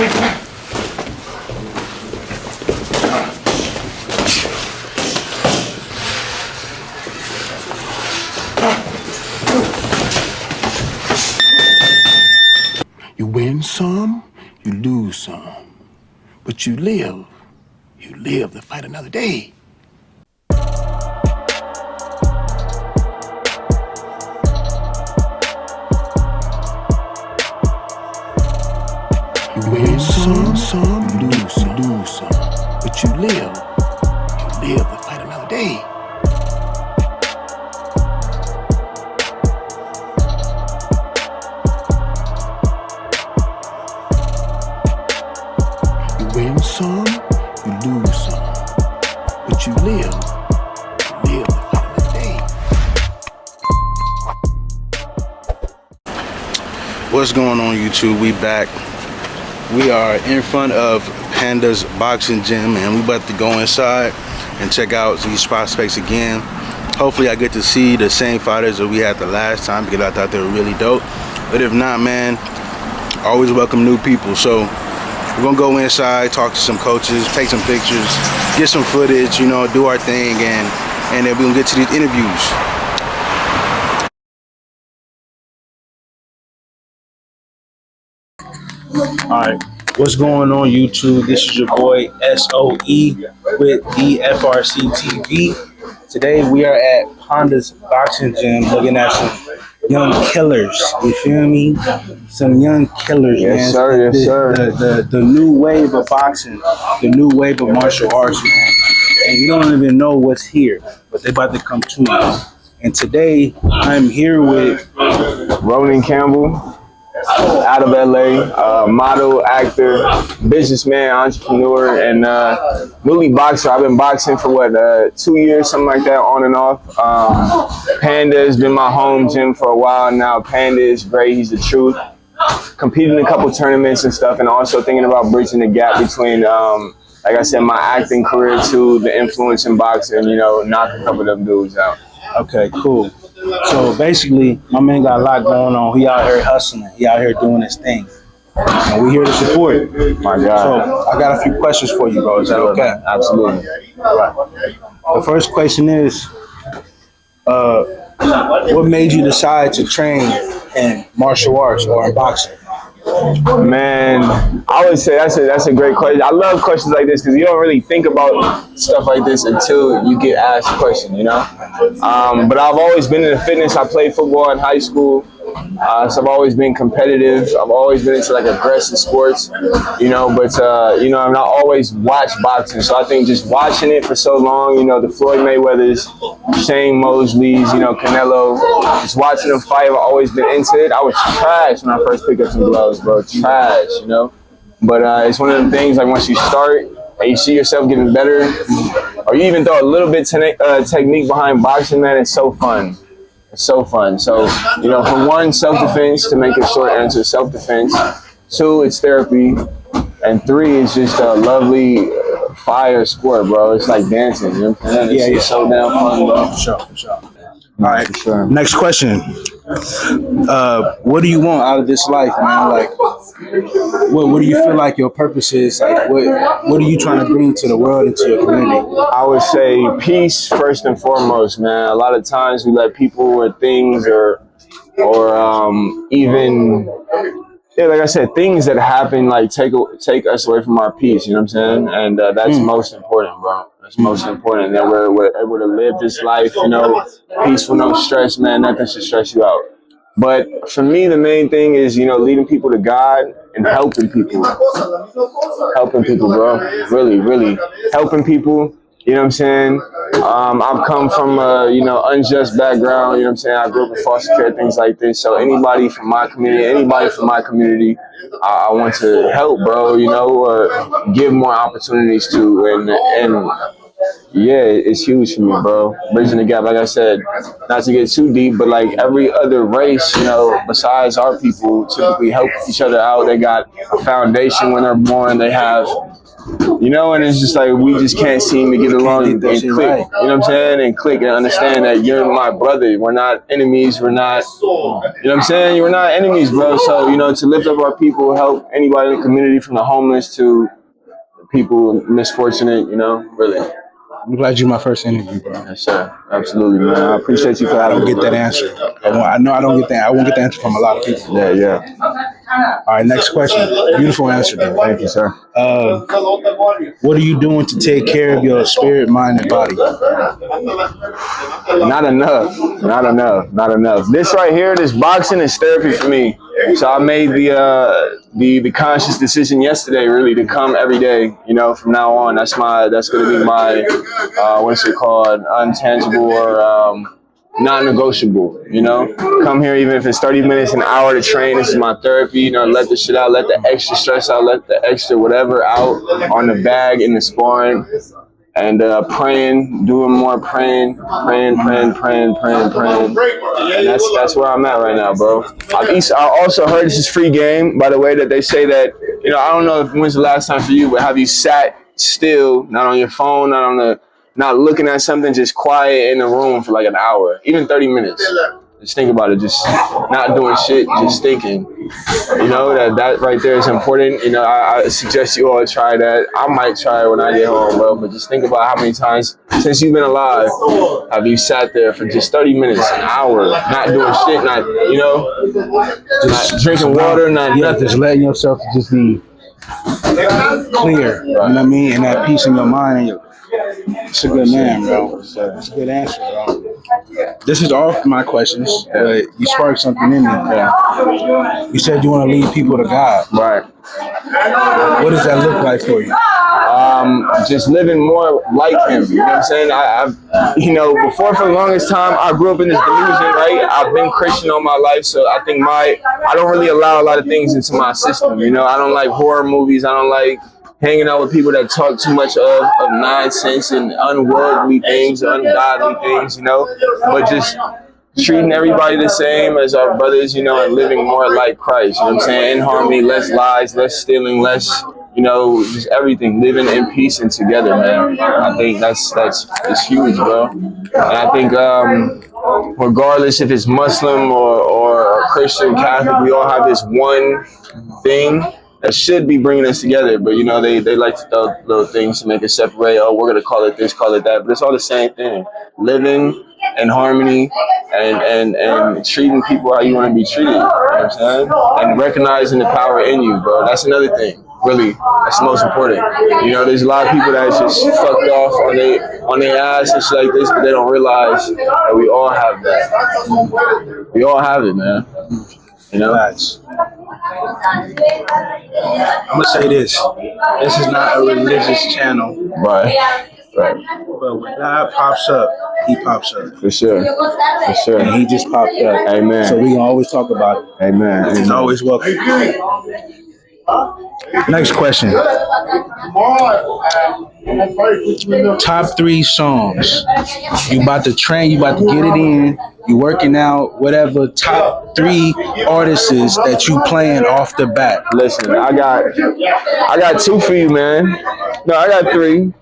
You win some, you lose some. But you live to fight another day. You win some, you lose some. But you live to fight another day. You win some, you lose some. But you live to fight another day. What's going on, YouTube? We back. We are in front of Panda's boxing gym, and we about to go inside and check out these prospects again. Hopefully I get to see the same fighters that we had the last time, because I thought they were really dope. But if not, man, always welcome new people. So we're gonna go inside, talk to some coaches, take some pictures, get some footage, you know, do our thing, and then we're gonna get to these interviews. Alright, what's going on, YouTube? This is your boy SOE with DFRC TV. Today we are at Panda's boxing gym looking at some young killers. You feel me? Some young killers, yes, man. Sir, yes, sir. The new wave of boxing, the new wave of martial arts, man. And you don't even know what's here, but they're about to come to us. And today I'm here with Ronan Campbell, out of LA, model, actor, businessman, entrepreneur, and newly boxer. I've been boxing for 2 years, something like that, on and off. Panda has been my home gym for a while now. Panda is great. He's the truth. Competed in a couple tournaments and stuff, and also thinking about bridging the gap between, like I said, my acting career to the influence in boxing, you know, knock a couple of them dudes out. Okay, cool. So basically, my man got a lot going on. He out here hustling. He out here doing his thing. And we're here to support. My God. So I got a few questions for you, bro. Is that okay? Absolutely. All right. The first question is, what made you decide to train in martial arts or in boxing? Man, I would say that's a great question. I love questions like this because you don't really think about stuff like this until you get asked a question, you know? But I've always been into fitness. I played football in high school. So I've always been competitive. I've always been into like aggressive sports, you know, but, you know, I've not always watched boxing. So I think just watching it for so long, you know, the Floyd Mayweathers, Shane Mosley's, you know, Canelo, just watching them fight, I've always been into it. I was trash when I first picked up some gloves, bro, trash, you know. But it's one of the things, like once you start and you see yourself getting better, or you even throw a little bit technique behind boxing, man, it's so fun. It's so fun. So, you know, for one, self-defense, to make a short answer, self-defense. 2, it's therapy. And 3, it's just a lovely fire sport, bro. It's like dancing, you know what I'm saying? It's so damn fun, bro. For sure. All right, sure. Next question. What do you want out of this life, man? Like, what do you feel like your purpose is? Like, what are you trying to bring to the world and to your community? I would say peace first and foremost, man. A lot of times we let people or things or even, like I said, things that happen like take us away from our peace. You know what I'm saying? And that's most important, bro. That's most important, that we're able to live this life, you know, peaceful, no stress, man. Nothing should stress you out. But for me, the main thing is, you know, leading people to God and helping people. Helping people, bro. Really, really helping people. You know what I'm saying? I've come from a, you know, unjust background. You know what I'm saying? I grew up in foster care, things like this. So anybody from my community, I want to help, bro, you know, or give more opportunities to. And yeah, it's huge for me, bro. Bridging the gap, like I said, not to get too deep, but like every other race, you know, besides our people, typically help each other out. They got a foundation when they're born. They have You know, and it's just like we just can't seem to get along and click. You know what I'm saying? And click and understand that you're my brother. We're not enemies. We're not, you know what I'm saying? We're not enemies, bro. So, you know, to lift up our people, help anybody in the community from the homeless to people misfortunate, you know, really. I'm glad you're my first interview, bro. Yes, sir. Absolutely, man. I appreciate you for I having don't me. get that answer. I know I don't get that. I won't get the answer from a lot of people. Yeah, yeah. All right, next question. Beautiful answer, bro. Thank you, sir. What are you doing to take care of your spirit, mind, and body? Not enough. Not enough. Not enough. This right here, this boxing is therapy for me. So I made the conscious decision yesterday, really, to come every day. You know, from now on, that's going to be my what's it called, untangible or non-negotiable. You know, come here even if it's 30 minutes, an hour to train. This is my therapy. You know, let the shit out, let the extra stress out, let the extra whatever out on the bag in the sparring. And praying, doing more praying. And that's where I'm at right now, bro. I also heard this is free game, by the way, that they say that, you know, I don't know when's the last time for you, but have you sat still, not on your phone, not looking at something, just quiet in the room for like an hour, even 30 minutes. Just think about it, just not doing shit, just thinking. You know, that right there is important. You know, I suggest you all try that. I might try it when I get home, bro, but just think about how many times since you've been alive have you sat there for just 30 minutes, an hour, not doing shit, not, you know, just not drinking water, not nothing. Just letting yourself just be clear, you know what I mean? And that peace in your mind. It's a good man, bro. It's a good answer, bro. This is all my questions, but you sparked something in me. Yeah. You said you want to lead people to God. Right. What does that look like for you? Just living more like him. You know what I'm saying? I've you know, before for the longest time, I grew up in this delusion, right? I've been Christian all my life, so I think I don't really allow a lot of things into my system. You know, I don't like horror movies. I don't like hanging out with people that talk too much of nonsense and unworldly things, ungodly things, you know, but just treating everybody the same as our brothers, you know, and living more like Christ, you know what I'm saying? In harmony, less lies, less stealing, less, you know, just everything, living in peace and together, man. I think that's huge, bro. And I think regardless if it's Muslim or Christian, Catholic, we all have this one thing that should be bringing us together, but you know, they like to throw little things to make us separate. Oh, we're gonna call it this, call it that, but it's all the same thing. Living in harmony and treating people how you want to be treated. You know what I'm saying? And recognizing the power in you, bro. That's another thing. Really, that's the most important. You know, there's a lot of people that's just fucked off on their ass and shit like this, but they don't realize that we all have that. We all have it, man. You know? That's, I'm gonna say this. This is not a religious channel. Right. Right. But when God pops up, he pops up. For sure. For sure. And he just popped up. Amen. So we can always talk about it. Amen. He's always welcome. Next question. Top 3 songs. You about to train, you about to get it in, you working out, whatever. Top 3 artists that you playing off the bat. Listen, I got 2 for you, man. No, I got 3.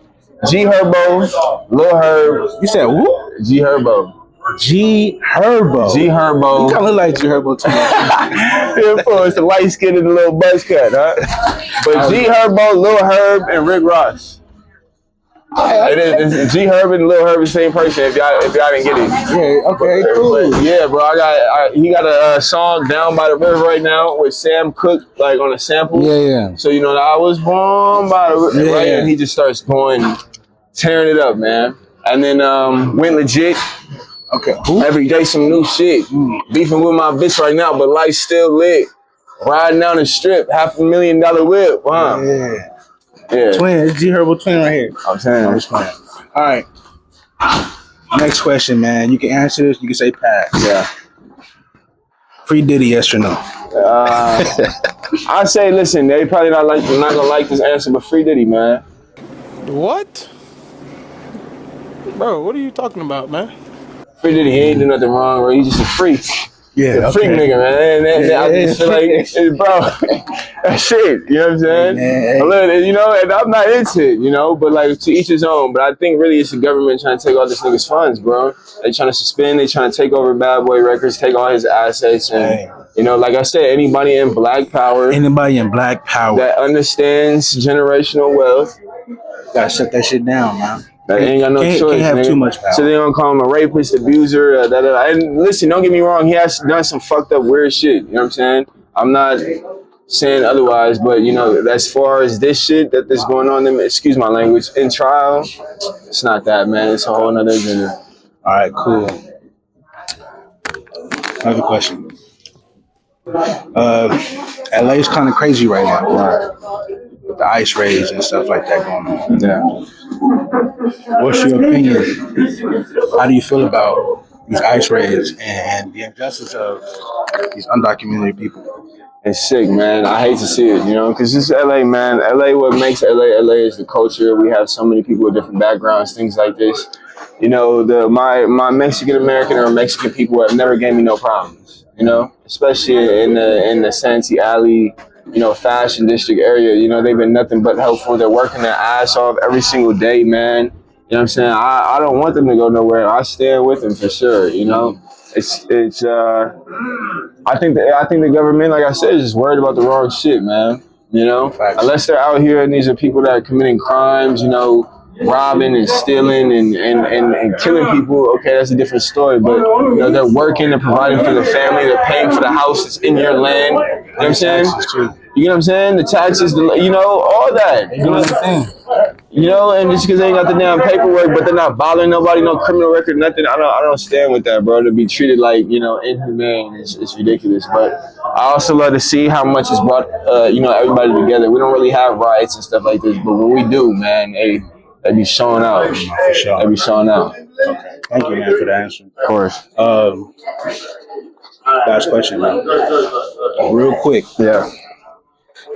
G Herbo, Lil Herb. You said who? G Herbo. G Herbo. G Herbo. You kind of look like G Herbo too. Yeah, it's a light skinned and a little buzz cut, huh? But G Herbo, Lil Herb, and Rick Ross. It's G Herb and Lil Herb, the same person. If y'all didn't get it. Yeah. Okay. Cool. But yeah, bro. He got a song Down by the River right now with Sam Cooke, like on a sample. Yeah. So you know, I was born by the river, right? And he just starts tearing it up, man. And then Went Legit. Okay. Every day some new shit. Beefing with my bitch right now, but life still lit. Riding down the strip, $500,000 whip. Wow. Yeah. Twin, it's G Herbo twin right here. I'm saying. I'm just playing. All right. Next question, man. You can answer this. You can say pass. Yeah. Free Diddy, yes or no? I say, listen, they probably not gonna like this answer, but Free Diddy, man. What? Bro, what are you talking about, man? Free Diddy, he ain't do nothing wrong, bro. He's just a freak. Yeah, freak nigga, man. And I just feel like, bro, that shit. You know what I'm saying? Man. I love it, you know, and I'm not into it, you know, but like to each his own. But I think really it's the government trying to take all this nigga's funds, bro. They trying to suspend. They trying to take over Bad Boy Records, take all his assets, and you know, like I said, anybody in Black Power, that understands generational wealth, gotta shut that shit down, man. that ain't got no choice. Can't have too much power. So they gonna call him a rapist, abuser, And listen, don't get me wrong, he has done some fucked up weird shit. You know what I'm saying? I'm not saying otherwise, but you know, as far as this shit that's going on, excuse my language, in trial, it's not that, man. It's a whole nother agenda. All right, cool. Another question. LA's kind of crazy right now. With the ice raids and stuff like that going on. Yeah. What's your opinion? How do you feel about these ice raids and the injustice of these undocumented people? It's sick, man. I hate to see it, you know, because this is LA, man. LA, what makes LA is the culture. We have so many people with different backgrounds, things like this. You know, my Mexican American or Mexican people have never gave me no problems, you know, especially in the Santee Alley, you know, fashion district area. You know, they've been nothing but helpful. They're working their ass off every single day, man. You know what I'm saying? I don't want them to go nowhere. I stand with them for sure, you know. I think the government, like I said, is just worried about the wrong shit, man. You know, unless they're out here and these are people that are committing crimes, you know, robbing and stealing and killing people. Okay, that's a different story. But you know, they're working, they're providing for the family, they're paying for the house that's in your land. You know what I'm saying? You know what I'm saying? The taxes, you know, all that. You know what I'm saying? You know, and just because they ain't got the damn paperwork, but they're not bothering nobody, no criminal record, nothing. I don't stand with that, bro. To be treated like, you know, inhumane is ridiculous. But I also love to see how much it's brought, you know, everybody together. We don't really have riots and stuff like this, but when we do, man, they be showing out. For sure. They be showing out. Okay. Thank you, man, for the answer. Of course. Last question, man. Real quick. Yeah.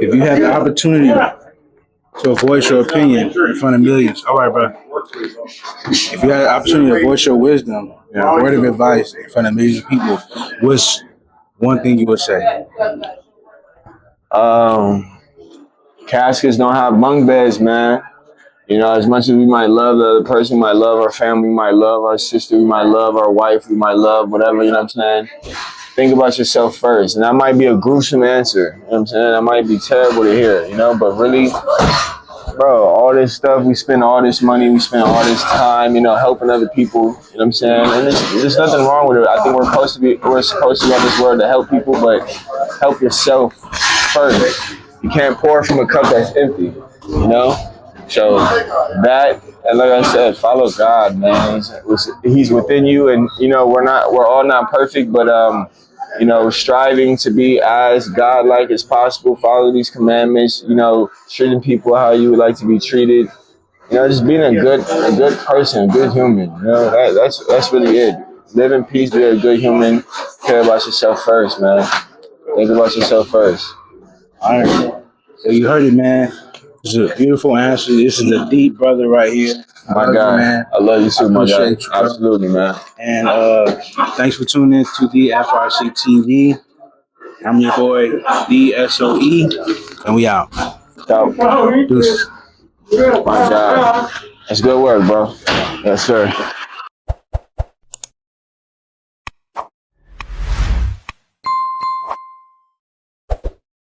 If you had the opportunity to voice your opinion in front of millions, all right, bro. If you had the opportunity to voice your wisdom, word of advice in front of millions of people, what's one thing you would say? Caskets don't have bunk beds, man. You know, as much as we might love the other person, we might love our family, we might love our sister, we might love our wife, we might love whatever, you know what I'm saying? Think about yourself first. And that might be a gruesome answer, you know what I'm saying? That might be terrible to hear, you know? But really, bro, all this stuff, we spend all this money, we spend all this time, you know, helping other people, you know what I'm saying? And there's nothing wrong with it. I think we're supposed to be on this world to help people, but help yourself first. You can't pour from a cup that's empty, you know? So that, and like I said, follow God, man. He's within you, and you know we're all not perfect, but you know, striving to be as God-like as possible. Follow these commandments. You know, treating people how you would like to be treated. You know, just being a good person, a good human. You know, that's really it. Live in peace, be a good human. Care about yourself first, man. Think about yourself first. All right. So you heard it, man. This is a beautiful answer. This is a deep brother right here. My guy, man. I love you too, my guy. You, absolutely, man. And thanks for tuning in to the FRC TV. I'm your boy, DSOE, and we out. Ciao. Deuces. My guy. That's good work, bro. Yes, sir.